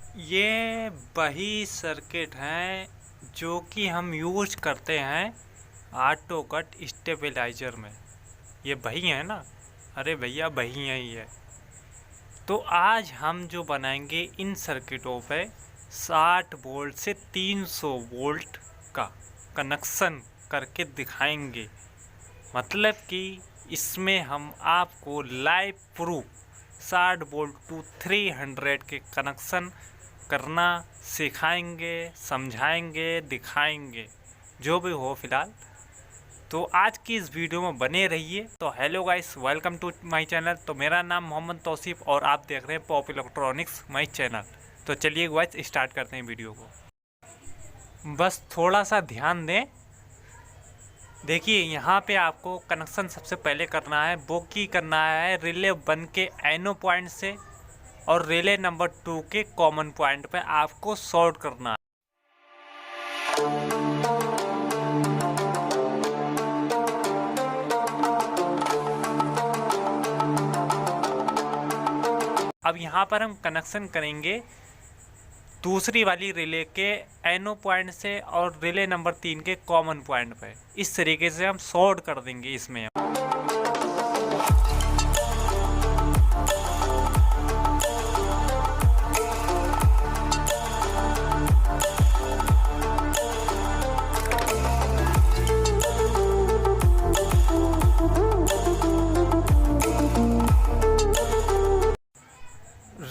ये वही सर्किट हैं जो कि हम यूज करते हैं ऑटो कट स्टेबलाइजर में। ये वही है ना? अरे भैया वही है ये। तो आज हम जो बनाएंगे इन सर्किटों पे 60 वोल्ट से 300 वोल्ट का कनेक्शन करके दिखाएंगे। मतलब कि इसमें हम आपको लाइव प्रूफ 60 वोल्ट टू 300 के कनेक्शन करना सिखाएंगे, समझाएंगे, दिखाएंगे, जो भी हो फिलहाल। तो आज की इस वीडियो में बने रहिए। तो hello guys, welcome to my channel. तो मेरा नाम मोहम्मद तौसीफ और आप देख रहे हैं पॉप इलेक्ट्रॉनिक्स माय चैनल। तो चलिए गाइस स्टार्ट करते हैं वीडियो को। बस थोड़ा सा ध्यान दें। देखिए यहाँ पे आपको कनेक्शन सबसे पहले करना है, वो की करना है रिले 1 के एनो पॉइंट से और रिले नंबर 2 के कॉमन पॉइंट पे आपको शॉर्ट करना है। अब यहाँ पर हम कनेक्शन करेंगे दूसरी वाली रिले के एनो पॉइंट से और रिले नंबर 3 के कॉमन पॉइंट पे। इस तरीके से हम शॉर्ट कर देंगे इसमें।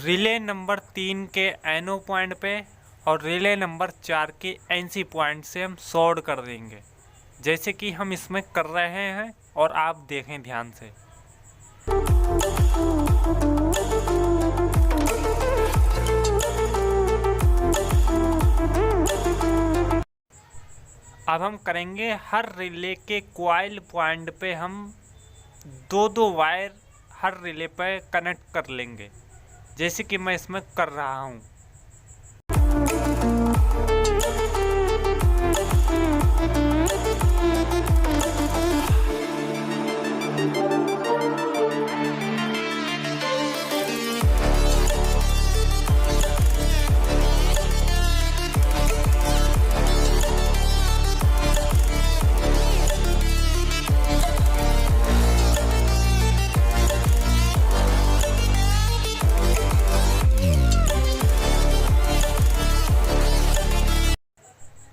रिले नंबर 3 के एनो पॉइंट पे और रिले नंबर 4 के एनसी पॉइंट से हम शॉर्ट कर देंगे, जैसे कि हम इसमें कर रहे हैं और आप देखें ध्यान से। अब हम करेंगे हर रिले के कॉइल पॉइंट पे हम दो वायर हर रिले पे कनेक्ट कर लेंगे, जैसे कि मैं इसमें कर रहा हूँ।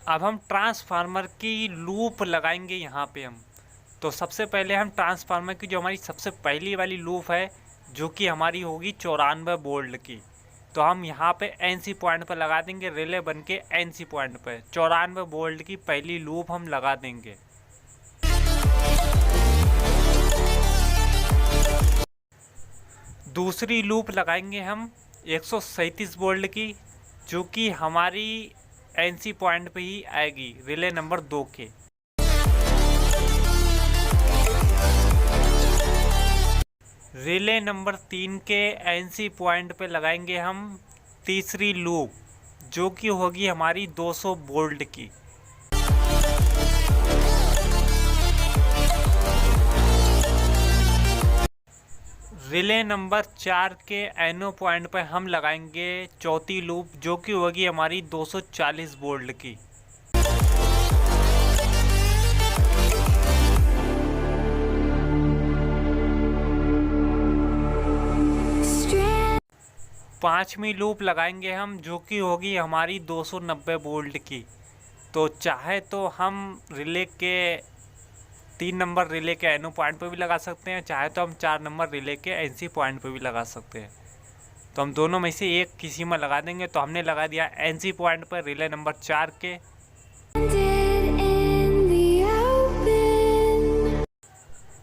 अब हम ट्रांसफार्मर की लूप लगाएंगे यहाँ पे हम। तो सबसे पहले हम ट्रांसफार्मर की जो हमारी सबसे पहली वाली लूप है, जो कि हमारी होगी 94 वोल्ट की, तो हम यहाँ पे एनसी पॉइंट पर लगा देंगे। रिले बन के एनसी पॉइंट पर 94 वोल्ट की पहली लूप हम लगा देंगे। दूसरी लूप लगाएंगे हम 137 वोल्ट की, जो कि हमारी एनसी पॉइंट पे ही आएगी रिले नंबर 2 के। रिले नंबर 3 के एनसी पॉइंट पे लगाएंगे हम तीसरी लूप, जो कि होगी हमारी 200 वोल्ट की। रिले नंबर 4 के एनो पॉइंट पर हम लगाएंगे चौथी लूप, जो कि होगी हमारी 240 वोल्ट की। पांचवी लूप लगाएंगे हम, जो कि होगी हमारी 290 वोल्ट की। तो चाहे तो हम रिले के 3 नंबर रिले के एनो पॉइंट पर भी लगा सकते हैं, चाहे तो हम 4 नंबर रिले के एनसी पॉइंट पर भी लगा सकते हैं। तो हम दोनों में से एक किसी में लगा देंगे। तो हमने लगा दिया एनसी पॉइंट पर रिले नंबर 4 के।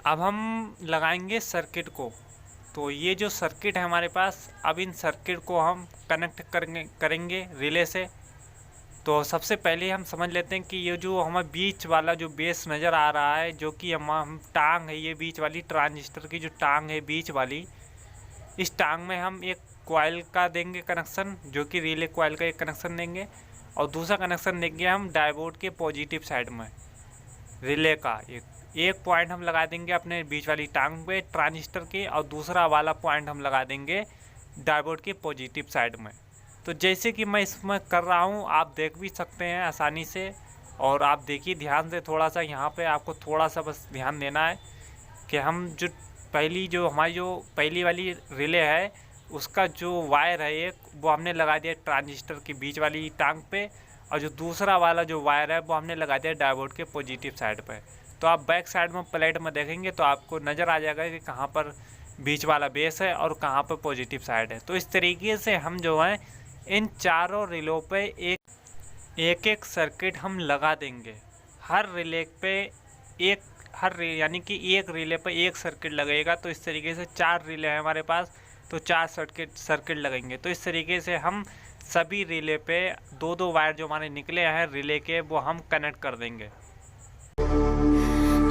अब हम लगाएंगे सर्किट को। तो ये जो सर्किट है हमारे पास, अब इन सर्किट को हम कनेक्ट करेंगे रिले से। तो सबसे पहले हम समझ लेते हैं कि ये जो हमें बीच वाला जो बेस नज़र आ रहा है, जो कि हम टांग है, ये बीच वाली ट्रांजिस्टर की जो टांग है बीच वाली, इस टांग में हम एक कॉइल का देंगे कनेक्शन, जो कि रिले कॉइल का एक कनेक्शन देंगे। और दूसरा कनेक्शन देंगे हम डायोड के पॉजिटिव साइड में रिले का एक पॉइंट हम लगा देंगे अपने बीच वाली टांग पे ट्रांजिस्टर के, और दूसरा वाला पॉइंट हम लगा देंगे डायोड के पॉजिटिव साइड में। तो जैसे कि मैं इसमें कर रहा हूँ, आप देख भी सकते हैं आसानी से। और आप देखिए ध्यान से, थोड़ा सा यहाँ पे आपको थोड़ा सा बस ध्यान देना है कि हम जो हमारी जो पहली वाली रिले है उसका जो वायर है एक, वो हमने लगा दिया ट्रांजिस्टर की बीच वाली टांग पे, और जो दूसरा वाला जो वायर है वो हमने लगा दिया डायोड के पॉजिटिव साइड पे। तो आप बैक साइड में प्लेट में देखेंगे तो आपको नज़र आ जाएगा कि कहाँ पर बीच वाला बेस है और कहाँ पर पॉजिटिव साइड है। तो इस तरीके से हम जो है इन चारों रिलों पे एक एक सर्किट हम लगा देंगे। हर रिले पे यानी कि एक रिले पे एक सर्किट लगेगा। तो इस तरीके से 4 रिले हैं हमारे पास, तो 4 सर्किट लगेंगे। तो इस तरीके से हम सभी रिले पे 2-2 वायर जो हमारे निकले हैं रिले के, वो हम कनेक्ट कर देंगे।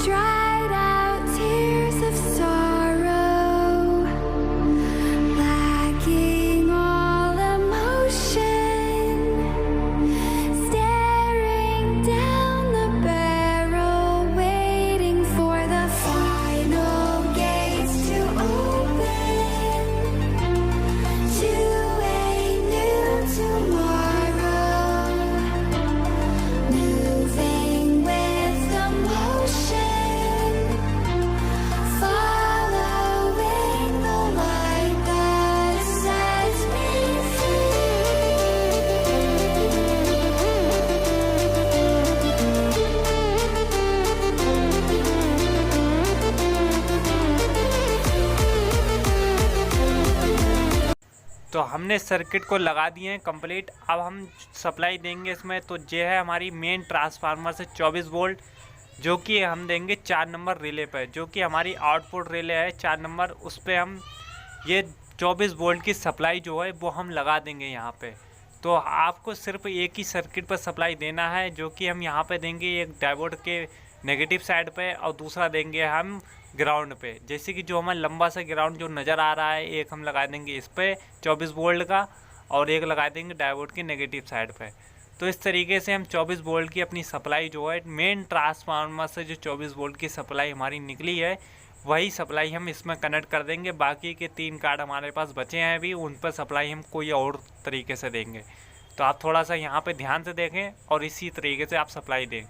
Dried out tears of sorrow, lacking all emotion, staring down the barrel, waiting for the final gates to open to a new tomorrow, moving with the motion, following the light that sets me तो हमने circuit को लगा दिए हैं complete. अब हम supply देंगे इसमें। तो ये है हमारी मेन ट्रांसफार्मर से 24 वोल्ट, जो कि हम देंगे 4 नंबर रिले पर, जो कि हमारी आउटपुट रिले है 4 नंबर। उस पर हम ये 24 वोल्ट की सप्लाई जो है वो हम लगा देंगे यहाँ पे। तो आपको सिर्फ एक ही सर्किट पर सप्लाई देना है, जो कि हम यहाँ पे देंगे एक डायोड के नेगेटिव साइड पे, और दूसरा देंगे हम ग्राउंड पे। जैसे कि जो हमारा लंबा सा ग्राउंड जो नज़र आ रहा है, एक हम लगा देंगे इस पे 24 वोल्ट का, और एक लगा देंगे डायोड के नेगेटिव साइड पे। तो इस तरीके से हम 24 वोल्ट की अपनी सप्लाई जो है मेन ट्रांसफार्मर से जो 24 वोल्ट की सप्लाई हमारी निकली है, वही सप्लाई हम इसमें कनेक्ट कर देंगे। बाकी के 3 कार्ड हमारे पास बचे हैं अभी, उन पर सप्लाई हम कोई और तरीके से देंगे। तो आप थोड़ा सा यहाँ पे ध्यान से देखें और इसी तरीके से आप सप्लाई दें।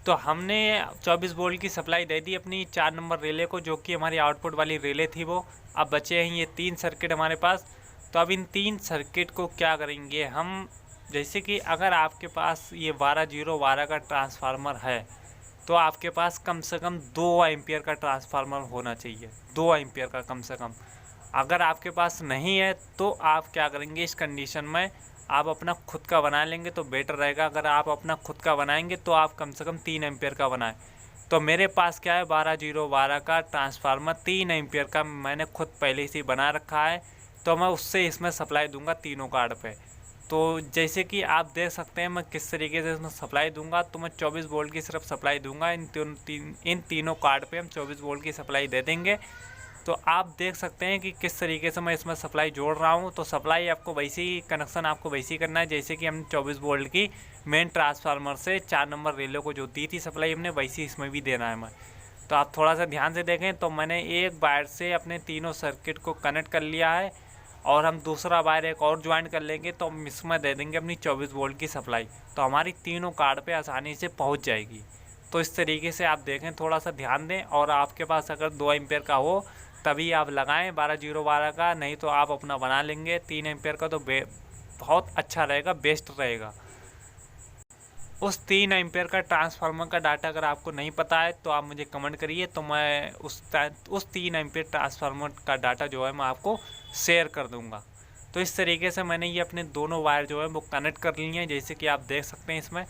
तो हमने 24 वोल्ट की सप्लाई दे दी अपनी 4 नंबर रिले को, जो कि हमारी आउटपुट वाली रिले थी वो। अब बचे हैं ये 3 सर्किट हमारे पास। तो अब इन 3 सर्किट को क्या करेंगे हम, जैसे कि अगर आपके पास ये 12-0-12 का ट्रांसफार्मर है, तो आपके पास कम से कम 2 एम्पियर का ट्रांसफार्मर होना चाहिए, 2 एम्पियर का कम से कम। अगर आपके पास नहीं है तो आप क्या करेंगे, इस कंडीशन में आप अपना खुद का बना लेंगे तो बेटर रहेगा। अगर आप अपना खुद का बनाएंगे तो आप कम से कम 3 एम्पियर का बनाएं। तो मेरे पास क्या है, 12-0-12 का ट्रांसफार्मर 3 एम्पियर का मैंने खुद पहले से बना रखा है। तो मैं उससे इसमें सप्लाई दूंगा तीनों कार्ड पे। तो जैसे कि आप देख सकते हैं मैं किस तरीके से इसमें सप्लाई दूंगा। तो मैं 24 वोल्ट की सिर्फ सप्लाई दूंगा। इन तीनों कार्ड पे हम 24 वोल्ट की सप्लाई दे देंगे। तो आप देख सकते हैं कि किस तरीके से मैं इसमें सप्लाई जोड़ रहा हूं। तो सप्लाई आपको वैसे ही, कनेक्शन आपको वैसे ही करना है जैसे कि हमने 24 वोल्ट की मेन ट्रांसफार्मर से 4 नंबर रिले को जो दी थी सप्लाई हमने, वैसी इसमें भी देना है मैं। तो आप थोड़ा सा ध्यान से देखें। तो मैंने एक वायर से अपने तीनों सर्किट को कनेक्ट कर लिया है, और हम दूसरा वायर एक और ज्वाइन कर लेंगे तो हम इसमें दे देंगे अपनी 24 वोल्ट की सप्लाई। तो हमारी तीनों कार्ड पे आसानी से पहुंच जाएगी। तो इस तरीके से आप देखें, थोड़ा सा ध्यान दें। और आपके पास अगर 2 एम्पियर का हो तभी आप लगाएं 12-0-12 का, नहीं तो आप अपना बना लेंगे 3 एम्पियर का। तो बहुत अच्छा रहेगा, बेस्ट रहेगा। उस 3 एम्पियर का ट्रांसफार्मर का डाटा अगर आपको नहीं पता है तो आप मुझे कमेंट करिए, तो मैं उस 3 एम्पियर ट्रांसफार्मर का डाटा जो है मैं आपको शेयर कर दूंगा। तो इस तरीके से मैंने ये अपने दोनों वायर जो है वो कनेक्ट कर लिए हैं, जैसे कि आप देख सकते हैं इसमें।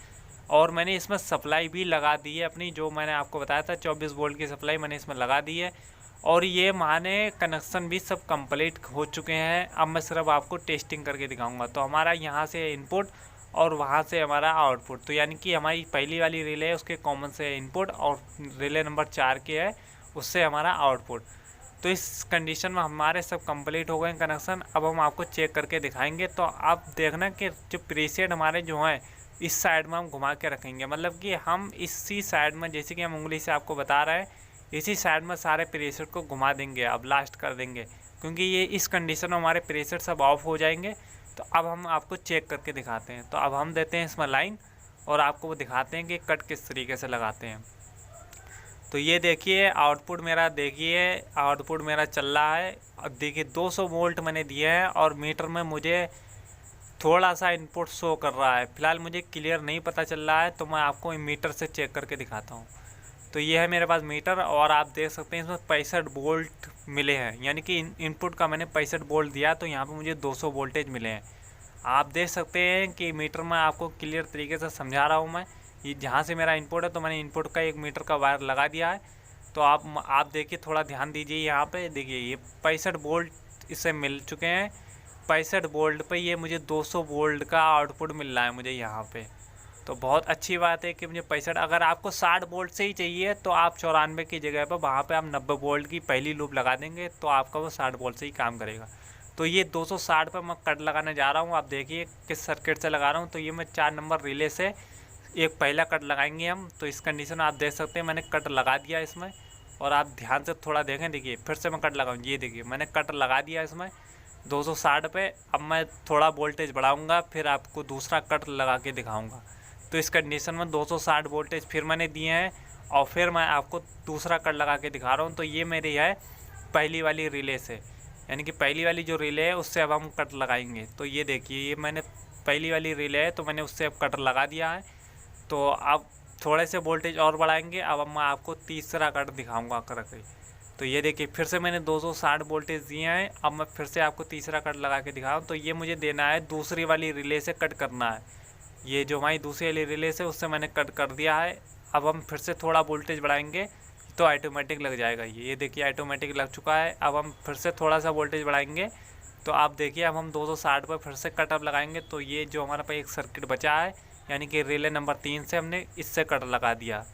और मैंने इसमें सप्लाई भी लगा दी है अपनी, जो मैंने आपको बताया था 24 वोल्ट की सप्लाई मैंने इसमें लगा दी है। और ये माने कनेक्शन भी सब कंप्लीट हो चुके हैं। अब मैं सिर्फ आपको टेस्टिंग करके दिखाऊंगा। तो हमारा यहाँ से इनपुट और वहाँ से हमारा आउटपुट, तो यानी कि हमारी पहली वाली रिले है उसके कॉमन से इनपुट, और रिले नंबर 4 के है उससे हमारा आउटपुट। तो इस कंडीशन में हमारे सब कंप्लीट हो गए कनेक्शन। अब हम आपको चेक करके दिखाएंगे। तो आप देखना कि जो प्रीसेट हमारे जो हैं इस साइड में हम घुमा के रखेंगे, मतलब कि हम इसी साइड में, जैसे कि हम उंगली से आपको बता रहे हैं, इसी साइड में सारे प्रेशर को घुमा देंगे, अब लास्ट कर देंगे, क्योंकि ये इस कंडीशन में हमारे प्रेशर सब ऑफ हो जाएंगे। तो अब हम आपको चेक करके दिखाते हैं। तो अब हम देते हैं इसमें लाइन और आपको वो दिखाते हैं कि कट किस तरीके से लगाते हैं। तो ये देखिए आउटपुट मेरा, देखिए आउटपुट मेरा चल रहा है। अब देखिए 200 वोल्ट मैंने दिए हैं और मीटर में मुझे थोड़ा सा इनपुट शो कर रहा है। फिलहाल मुझे क्लियर नहीं पता चल रहा है, तो मैं आपको मीटर से चेक करके दिखाता हूँ। तो ये है मेरे पास मीटर और आप देख सकते हैं इसमें 65 वोल्ट मिले हैं, यानी कि इनपुट का मैंने 65 वोल्ट दिया, तो यहाँ पे मुझे 200 वोल्टेज मिले हैं। आप देख सकते हैं कि मीटर में आपको क्लियर तरीके से समझा रहा हूँ मैं। ये जहाँ से मेरा इनपुट है, तो मैंने इनपुट का 1 मीटर का वायर लगा दिया है। तो आप देखिए, थोड़ा ध्यान दीजिए यहाँ पे, देखिए ये 65 वोल्ट इससे मिल चुके हैं। 65 वोल्ट पे ये मुझे 200 वोल्ट का आउटपुट मिल रहा है मुझे यहाँ पे। तो बहुत अच्छी बात है कि मुझे 65, अगर आपको 60 वोल्ट से ही चाहिए तो आप 94 की जगह पर वहाँ पे आप 90 वोल्ट की पहली लूप लगा देंगे, तो आपका वो 60 वोल्ट से ही काम करेगा। तो ये 260 पे मैं कट लगाने जा रहा हूँ। आप देखिए किस सर्किट से लगा रहा हूँ। तो ये मैं 4 नंबर रिले से एक पहला कट लगाएंगे हम। तो इस कंडीशन में आप देख सकते हैं मैंने कट लगा दिया इसमें, और आप ध्यान से थोड़ा देखें। देखिए फिर से मैं कट लगाऊँ, ये देखिए मैंने कट लगा दिया इसमें 260 पे। अब मैं थोड़ा वोल्टेज बढ़ाऊँगा, फिर आपको दूसरा कट लगा के दिखाऊँगा। तो इस कंडीशन में 260 वोल्टेज फिर मैंने दिए हैं, और फिर मैं आपको दूसरा कट लगा के दिखा रहा हूँ। तो ये मेरी है पहली वाली रिले से, यानी कि पहली वाली जो रिले है उससे अब हम कट लगाएंगे। तो ये देखिए ये मैंने पहली वाली रिले है, तो मैंने उससे अब कट लगा दिया है। तो अब थोड़े से वोल्टेज और बढ़ाएंगे। अब मैं आपको तीसरा कट दिखाऊंगा करके। तो ये देखिए फिर से मैंने 260 वोल्टेज दिए हैं। अब मैं फिर से आपको तीसरा कट लगा के दिखाऊँ। तो ये मुझे देना है दूसरी वाली रिले से कट करना है। ये जो हमारी दूसरी वाली रिले से उससे मैंने कट कर दिया है। अब हम फिर से थोड़ा वोल्टेज बढ़ाएंगे तो ऑटोमेटिक लग जाएगा। ये देखिए ऑटोमेटिक लग चुका है। अब हम फिर से थोड़ा सा वोल्टेज बढ़ाएंगे, तो आप देखिए अब हम 260 पर फिर से कट अब लगाएंगे। तो ये जो हमारे पास एक सर्किट बचा है, यानी कि रिले नंबर 3 से हमने इससे कट लगा दिया।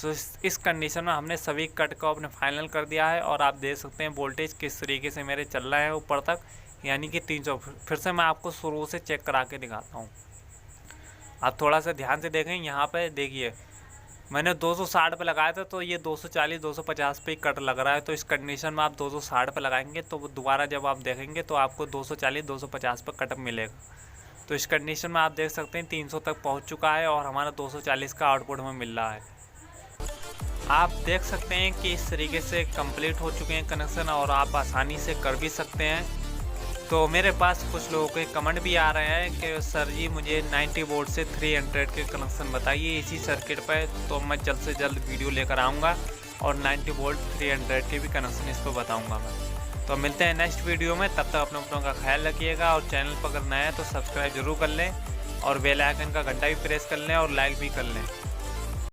तो इस कंडीशन में हमने सभी कट को अपने फाइनल कर दिया है। और आप देख सकते हैं वोल्टेज किस तरीके से मेरे चल रहे हैं ऊपर तक, यानी कि 300। फिर से मैं आपको शुरू से चेक करा के दिखाता हूँ। आप थोड़ा सा ध्यान से देखें, यहाँ पे देखिए मैंने 260 पे लगाया था, तो ये 240 250 पे कट लग रहा है। तो इस कंडीशन में आप 260 पे लगाएंगे तो दोबारा जब आप देखेंगे तो आपको 240 250 पे कट मिलेगा। तो इस कंडीशन में आप देख सकते हैं 300 तक पहुंच चुका है और हमारा 240 का आउटपुट हमें मिल रहा है। आप देख सकते हैं कि इस तरीके से कंप्लीट हो चुके हैं कनेक्शन, और आप आसानी से कर भी सकते हैं। तो मेरे पास कुछ लोगों के कमेंट भी आ रहे हैं कि सर जी मुझे 90 वोल्ट से 300 के कनेक्शन बताइए इसी सर्किट पर। तो मैं जल्द से जल्द वीडियो लेकर आऊँगा और 90 वोल्ट 300 के भी कनेक्शन इस पर बताऊँगा मैं। तो मिलते हैं नेक्स्ट वीडियो में, तब तक अपनों का ख्याल रखिएगा। और चैनल पर अगर नया है तो सब्सक्राइब जरूर कर लें और बेल आइकन का घंटा भी प्रेस कर लें और लाइक भी कर लें।